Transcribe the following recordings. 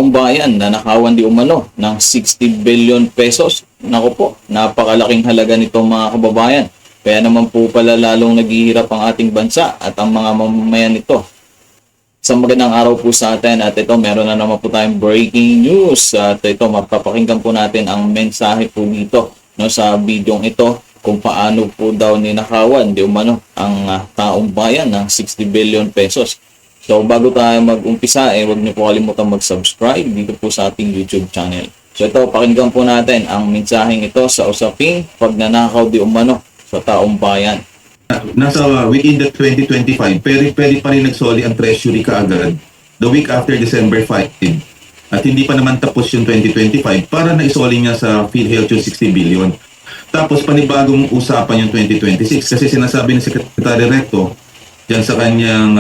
taong bayan na nakawan di umano ng 60 billion pesos. Naku po, napakalaking halaga nito mga kababayan. Kaya naman po pala lalong naghihirap ang ating bansa at ang mga mamamayan nito. Sa magandang araw po sa atin at ito meron na naman po tayong breaking news at ito mapapakinggan po natin ang mensahe po dito no, sa bidyong ito kung paano po daw ninakawan di umano ang taong bayan ng 60 billion pesos. So bago tayo mag-umpisa, huwag niyo po kalimutan mag-subscribe dito po sa ating YouTube channel. So ito, pakinggan po natin ang mensaheng ito sa usaping pagnanakaw di umano sa taong bayan. Nasa within the 2025, pwede pa rin nagsoli ang treasury kaagad the week after December 5. At hindi pa naman tapos yung 2025 para naisoli niya sa PhilHealth yung 60 billion. Tapos panibagong usapan yung 2026 kasi sinasabi ni Secretary Recto dyan sa kanyang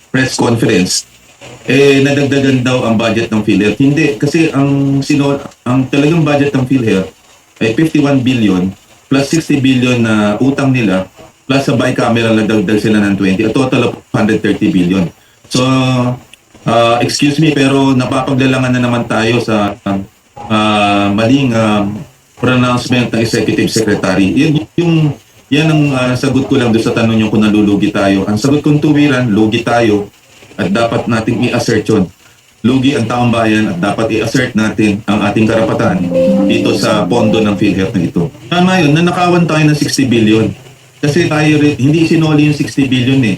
press conference, nadagdagan daw ang budget ng PhilHealth. Hindi, kasi ang talagang budget ng PhilHealth ay 51 billion plus 60 billion na utang nila plus sa bicameral na dagdag sila ng 20, a total of 130 billion. So, excuse me, pero napapaglalangan na naman tayo sa maling pronouncement ng Executive Secretary. Yan ang sagot ko lang doon sa tanong nyo kung nalulugi tayo. Ang sagot kong tuwiran, lugi tayo at dapat nating i-assert yun. Lugi ang taong bayan at dapat i-assert natin ang ating karapatan dito sa pondo ng PhilHealth na ito. Tama yun, nanakawan tayo ng 60 billion. Kasi tayo hindi sinoli yung 60 billion eh.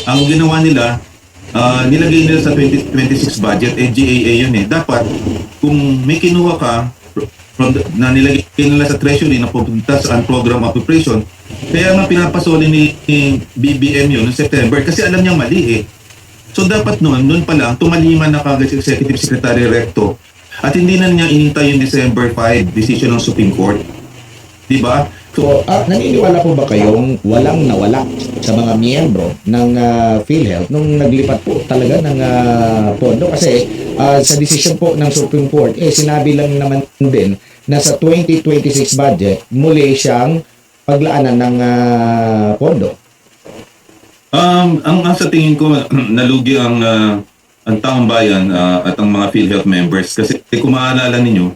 Ang ginawa nila, nilagay nila sa 2026 budget, GAA yun eh. Dapat, kung may kinuha ka, na nilagay nila sa treasury na pupunta sa program appropriation, kaya nga pinapasoli ni BBM yun noong September kasi alam niyang mali eh. So dapat noon pa lang tumaliman na kagad si Executive Secretary Recto at hindi na niya inintay yung December 5 decision ng Supreme Court. Diba? So, naniniwala po ba kayong walang nawala sa mga miyembro ng PhilHealth nung naglipat po talaga ng pondo? Kasi sa decision po ng Supreme Court, sinabi lang naman din na sa 2026 budget, muli siyang paglaanan ng pondo. Ang sa tingin ko, nalugi ang taong bayan at ang mga PhilHealth members. Kasi kung maaalala ninyo,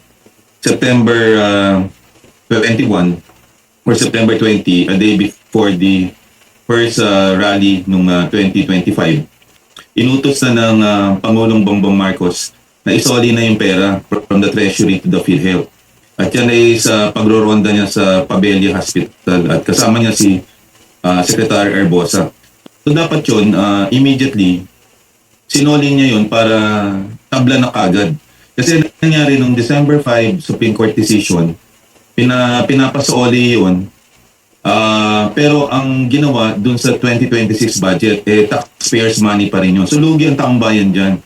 September 21, or September 20, a day before the first rally nung 2025, inutos na ng Pangulong Bongbong Marcos na isoli na yung pera from the treasury to the PhilHealth. At yan ay sa pagroronda niya sa Pabelia Hospital at kasama niya si Secretary Erbosa. So dapat yun, immediately, sinoli niya yun para tabla na kagad. Kasi nangyari nung December 5 Supreme Court decision, pinapasoli yun. Pero ang ginawa dun sa 2026 budget, taxpayers money pa rin yun. So lugi ang taong bayan dyan.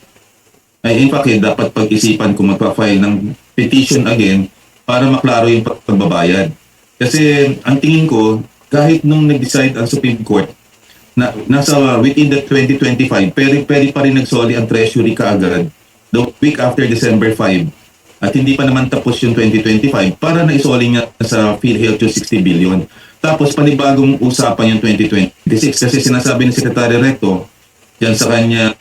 In fact, dapat pag-isipan kung magpa-file ng petition again para maklaro yung pagbabayad. Kasi ang tingin ko, kahit nung nag-decide ang Supreme Court, na nasa within the 2025, pwede pa rin nagsoli ang treasury kaagad the week after December 5. At hindi pa naman tapos yung 2025 para naisoli niya sa PhilHealth yung 60 billion. Tapos panibagong usapan yung 2026 kasi sinasabi ni Secretary Recto dyan sa kanyang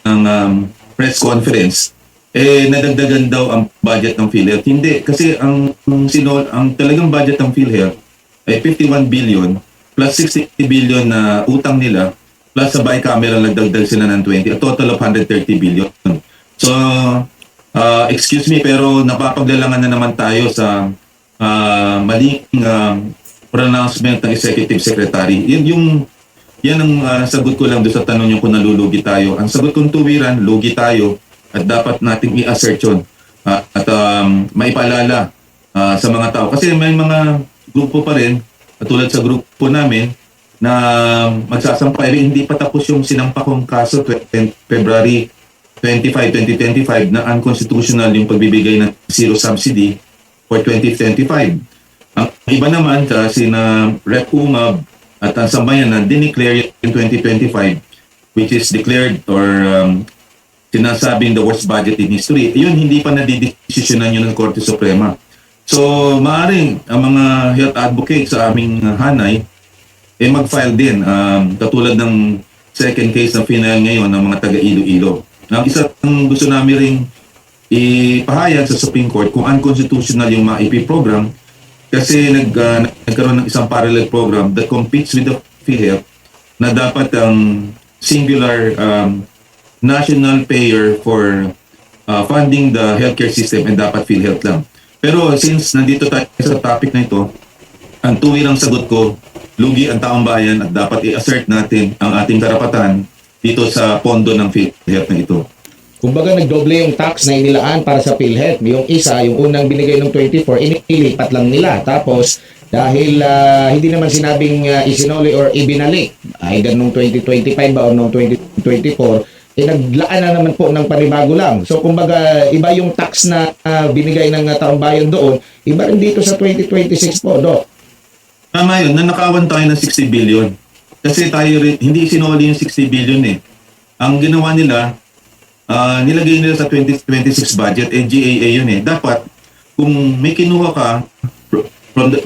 press conference, nadagdagan daw ang budget ng PhilHealth. Hindi, kasi ang talagang budget ng PhilHealth ay 51 billion plus 60 billion na utang nila plus sa bicameral nagdagdag sila ng 20, a total of 130 billion. So, excuse me, pero napapaglalangan na naman tayo sa maling pronouncement ng Executive Secretary. Yan ang sagot ko lang doon sa tanong nyo kung nalulugi tayo. Ang sagot kong tuwiran, lugi tayo at dapat nating i-assert yun at maipaalala sa mga tao. Kasi may mga grupo pa rin, tulad sa grupo namin, na magsasampay, hindi pa tapos yung sinampakong kaso February 25, 2025 na unconstitutional yung pagbibigay ng zero subsidy for 2025. Ang iba naman kasi na Rep. Umab at ang sambayan na dineclare in 2025, which is declared or sinasabing the worst budget in history, yun hindi pa nadidesisyonan yun ng Korte Suprema. So maaaring ang mga health advocates sa aming hanay mag-file din katulad ng second case na final ngayon ng mga taga Iloilo. Ang isa gusto namin ring ipahayag sa Supreme Court kung unconstitutional yung mga AP program kasi nagkaroon ng isang parallel program that competes with the PhilHealth na dapat ang singular national payer for funding the healthcare system and dapat PhilHealth lang. Pero since nandito tayo sa topic na ito, ang tuwirang sagot ko, lugi ang taong bayan at dapat i-assert natin ang ating karapatan dito sa pondo ng PhilHealth na ito. Kumbaga nagdoble yung tax na inilaan para sa PhilHealth. Yung isa, yung unang binigay ng 24, inilipat lang nila. Tapos dahil hindi naman sinabing isinoli or ibinalik, either nung 2025 ba o nung 2024, naglaan na naman po ng panibago lang. So kumbaga iba yung tax na binigay ng taong bayan doon, iba rin dito sa 2026 po, Doc. Tama yun, nanakawan tayo ng 60 billion. Kasi tayo rin, hindi sinuli yung 60 billion eh. Ang ginawa nila, nilagay nila sa 2026 budget, GAA yun eh. Dapat, kung may kinuha ka,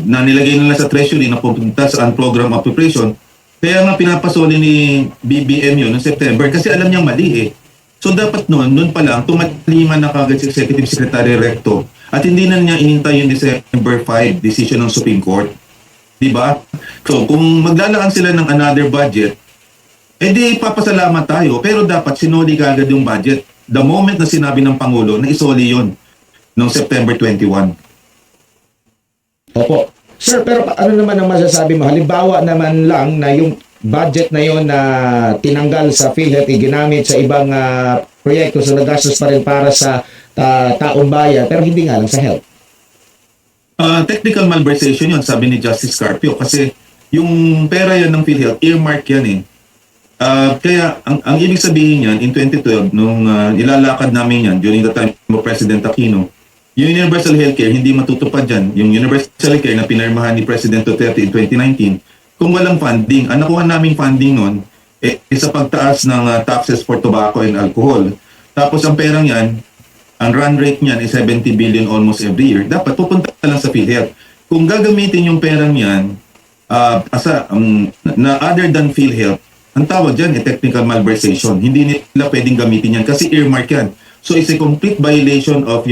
na nilagay nila sa treasury na pupunta sa program appropriation, kaya nga pinapasoli ni BBM yun noong September kasi alam niyang mali eh. So dapat noon pa lang, tumalima na kagad si Executive Secretary Recto at hindi na niya inintay yung December 5 decision ng Supreme Court. Diba? So kung maglalaan sila ng another budget, edi papasalamat tayo pero dapat sinuli kagad yung budget the moment na sinabi ng Pangulo na isoli yun noong September 21. Opo. Sir, pero ano naman ang masasabi mo? Halimbawa naman lang na yung budget na yon na tinanggal sa PhilHealth, ginamit sa ibang proyekto, so nagastos pa rin para sa taong bayan, pero hindi nga lang sa health. Technical malversation yun, sabi ni Justice Carpio, kasi yung pera yan ng PhilHealth, earmark yan eh. Kaya ang ibig sabihin yan, in 2012, nung ilalakad namin yan during the time of President Aquino, yung universal healthcare, hindi matutupad dyan. Yung universal healthcare na pinirmahan ni President Duterte in 2019, kung walang funding, ang nakuha naming funding nun, sa pagtaas ng taxes for tobacco and alcohol. Tapos ang perang yan, ang run rate niyan is 70 billion almost every year. Dapat pupunta lang sa PhilHealth. Kung gagamitin yung perang yan, na other than PhilHealth, ang tawag dyan technical malversation. Hindi nila pwedeng gamitin yan kasi earmark yan. So it's a complete violation of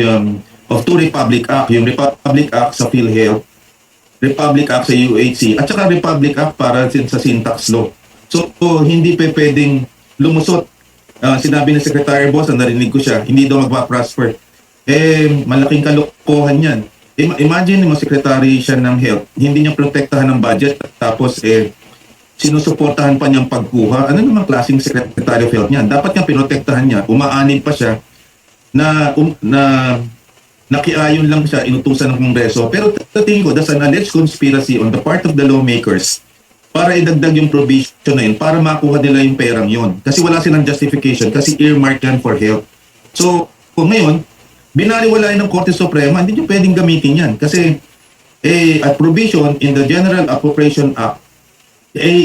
two Republic Act, yung Republic Act sa PhilHealth, Republic Act sa UHC, at saka Republic Act para sa syntax law. So, hindi pwedeng lumusot. Sinabi ng Secretary Boss, narinig ko siya, hindi daw magpa-prosper. Malaking kalokohan yan. Imagine mo, Secretary siya ng Health, hindi niya protektahan ng budget, tapos sinusuportahan pa niyang pagkuha. Ano namang klaseng Secretary of Health niyan? Dapat niyang pinotektahan niya, umaanib pa siya, na nakiayon lang siya, inutusan ng Kongreso. Pero tingin ko, that's an alleged conspiracy on the part of the lawmakers para idagdag yung provision na yun, para makuha nila yung perang yun. Kasi wala silang justification, kasi earmark yan for health. So, kung ngayon, binaliwalain ng Korte Suprema, hindi nyo pwedeng gamitin yan. Kasi, a provision in the General Appropriation Act,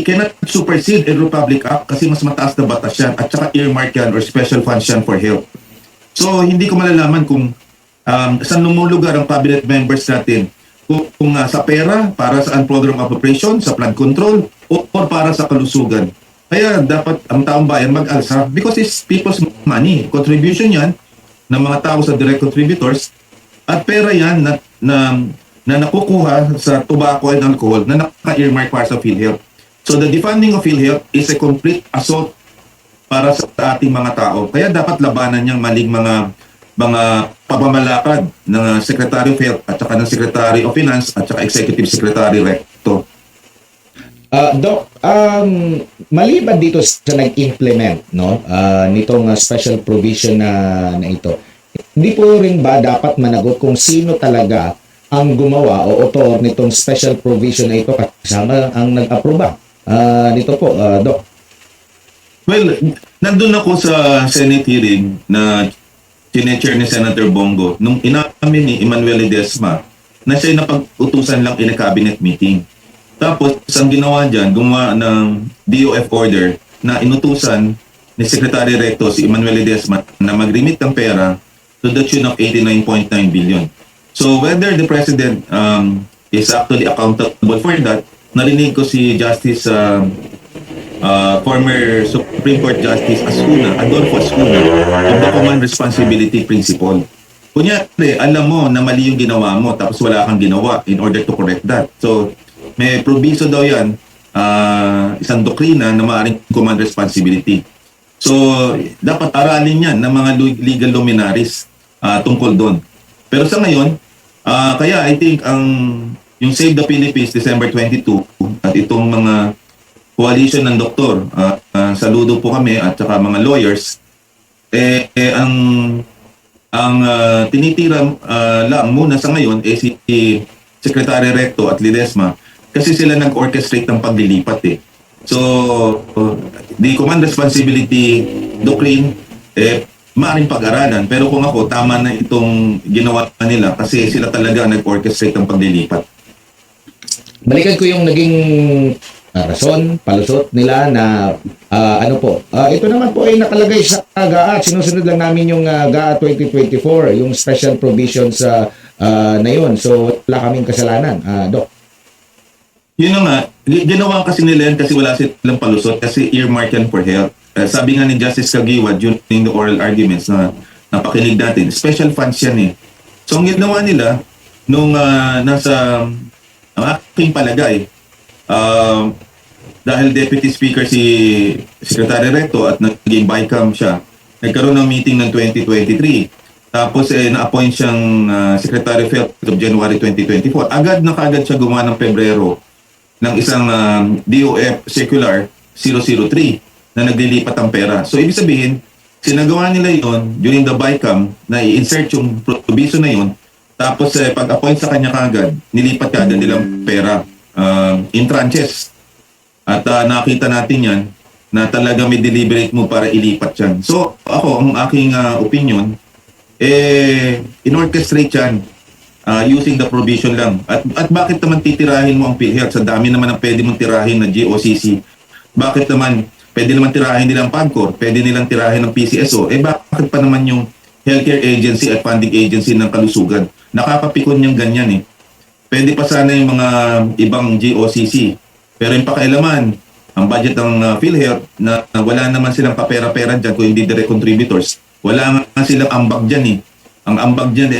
cannot supersede a Republic Act kasi mas mataas na batas yan, at saka earmark yan or special funds yan for health. So, hindi ko malalaman kung saan lumulugar ang cabinet members natin kung sa pera para sa program appropriation, sa flood control or para sa kalusugan. Kaya dapat ang taong bayan mag-alsa because it's people's money. Contribution yan ng mga tao sa direct contributors at pera yan na nakukuha sa tobacco and alcohol na naka-earmark para sa PhilHealth. So the defunding of PhilHealth is a complete assault para sa ating mga tao. Kaya dapat labanan niyang maling mga pamamalakad ng Secretary of Health at saka ng Secretary of Finance at saka Executive Secretary Recto. Doc, maliban dito sa nag-implement nitong special provision na ito, hindi po rin ba dapat managot kung sino talaga ang gumawa o author nitong special provision na ito kasama ang nag-aproba nito po, Doc? Well, nandun ako sa Senate hearing na chinechair ni Senator Bongo nung inamin ni Emmanuel Ledesma na siya napag-utusan lang in a cabinet meeting. Tapos, ang ginawa dyan, gumawa ng DOF order na inutusan ni Secretary Recto si Emmanuel Ledesma na mag-remit ng pera to the tune of 89.9 billion. So, whether the President is actually accountable for that, narinig ko si Justice former Supreme Court Justice Adolfo Ascuna of the Common Responsibility Principle. kunyari, alam mo na mali yung ginawa mo tapos wala kang ginawa in order to correct that. So, may proviso daw yan, isang doktrina na maaaring command responsibility. So, dapat aralin yan ng mga legal luminaries tungkol doon. Pero sa ngayon, kaya I think yung Save the Philippines December 22 at itong mga coalition ng doktor, saludo po kami at saka mga lawyers, ang tinitira lang muna sa ngayon si Secretary Recto at Ledesma kasi sila nag-orchestrate ng paglilipat eh. So, the command responsibility doctrine, maaaring pag-aralan. Pero kung ako, tama na itong ginawa nila kasi sila talaga nag-orchestrate ng paglilipat. Balikan ko yung naging rason, palusot nila na ito naman po ay nakalagay sa GAA. Sinusunod lang namin yung GAA 2024, yung special provisions na yun. So, wala kaming kasalanan. Doc. Yun na nga, ginawa kasi nila yan kasi wala silang palusot kasi earmark yan for health. Sabi nga ni Justice Kagiwa during the oral arguments na napakinig natin, special funds yan eh. So ang ginawa nila nung ang aking palagay, dahil Deputy Speaker si Secretary Recto at naging BICAM siya, nagkaroon ng meeting ng 2023. Tapos na-appoint siyang Secretary of Health of January 2024. Agad na kagad siya gumawa ng Pebrero ng isang DOF Circular 003 na naglilipat ang pera. So ibig sabihin, sinagawa nila yon during the BICAM na i-insert yung provision na yon. Tapos pag-appoint sa kanya kagad, nilipat kagad nilang pera in tranches. At nakita natin yan na talaga may deliberate mo para ilipat yan. So ako, ang aking opinion, in-orchestrate yan using the provision lang. At bakit naman titirahin mo ang PhilHealth? Sa dami naman ang pwede mong tirahin na GOCC. Bakit naman pwede naman tirahin nilang PAGCOR, pwede nilang tirahin ng PCSO? Bakit pa naman yung healthcare agency at funding agency ng kalusugan? Nakakapikon yung ganyan eh. Pwede pa sana yung mga ibang GOCC. Pero yung pakailaman, ang budget ng PhilHealth na wala naman silang papera-pera dyan kung hindi direct contributors. Wala nga silang ambag dyan eh. Ang ambag dyan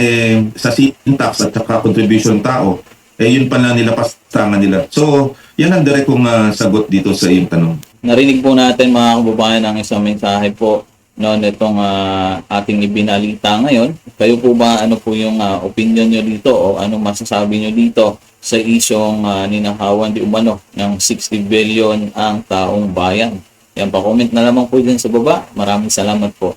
sa sin tax at saka contribution tao, yun pala nila pastangan nila. So, yan ang direct kong sagot dito sa iyong tanong. Narinig po natin mga kababayan ang isang mensahe po nitong ating ibinalita ngayon. Kayo po ba, ano po yung opinion nyo dito o ano masasabi nyo dito sa isyong ninakawan di umano ng 60 billion ang taong bayan? Yan pa, comment na lamang po dyan sa baba. Maraming salamat po.